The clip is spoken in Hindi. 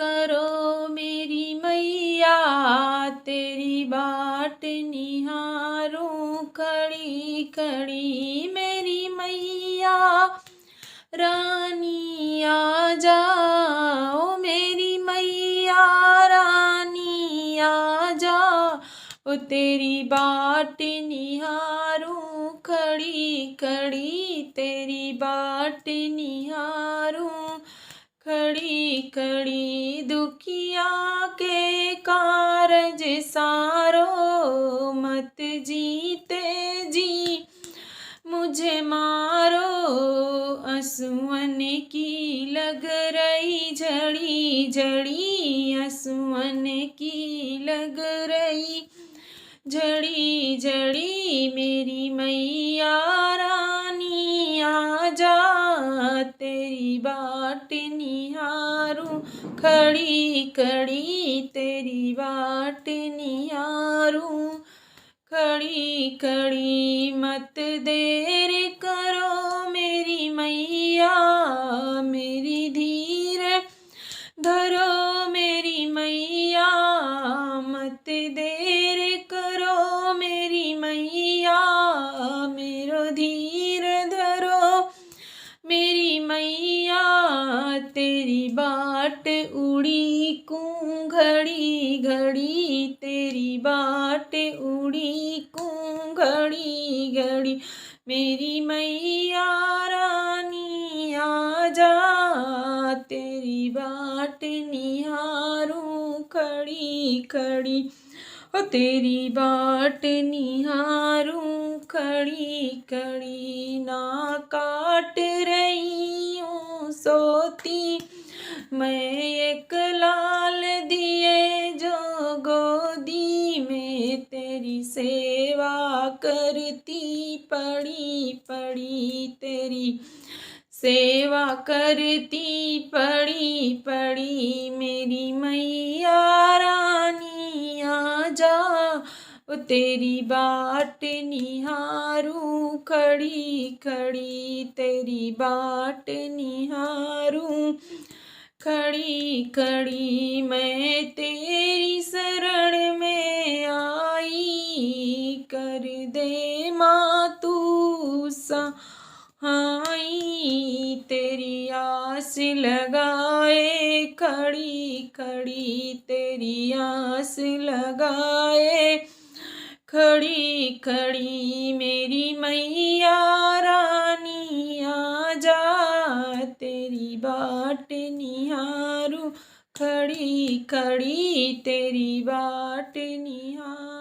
करो मेरी मैया, तेरी बाट निहारूं खड़ी खड़ी। मेरी मैया रानी आ जाओ, मेरी मैया रानी आ जाओ, तेरी बाट निहारूं खड़ी खड़ी। तेरी बाट निहारूं खड़ी खड़ी। दुखिया के कारज सारो, मत जीते जी मुझे मारो। आंसुअन की लग रही झड़ी झड़ी, आंसुअन की लग रही झड़ी झड़ी। मेरी मैया रानी आ जा, तेरी बाट निहारूं खड़ी खड़ी। तेरी बाट निहारूं खड़ी खड़ी। मत देर करो मेरी मैया, मेरी धीर धरो मेरी मैया। मत देर करो मेरी मैया, मेरो धीर धरो मेरी मैया। तेरी बाट उड़ी कूं घड़ी घड़ी, तेरी बाट उड़ी कूं घड़ी घड़ी। मेरी मैया रानी आ जा, तेरी बाट निहारूं खड़ी खड़ी। ओ तेरी बाट निहारूं खड़ी खड़ी। ना काट रही हूँ सोती मैं एक लाल दिए जो गोदी में तेरी सेवा करती पड़ी पड़ी। तेरी सेवा करती पड़ी पड़ी। मेरी मैया रानी आ जा, ओ तेरी बाट निहारूं खड़ी खड़ी। तेरी बाट निहारूं खड़ी खड़ी। मैं तेरी शरण में आई, कर दे माँ तू सहाई। तेरी आस लगाए खड़ी खड़ी, तेरी आस लगाए खड़ी खड़ी। मेरी मैया रानी आ जा, तेरी बाट निहारूं खड़ी खड़ी। तेरी बाट निहारूं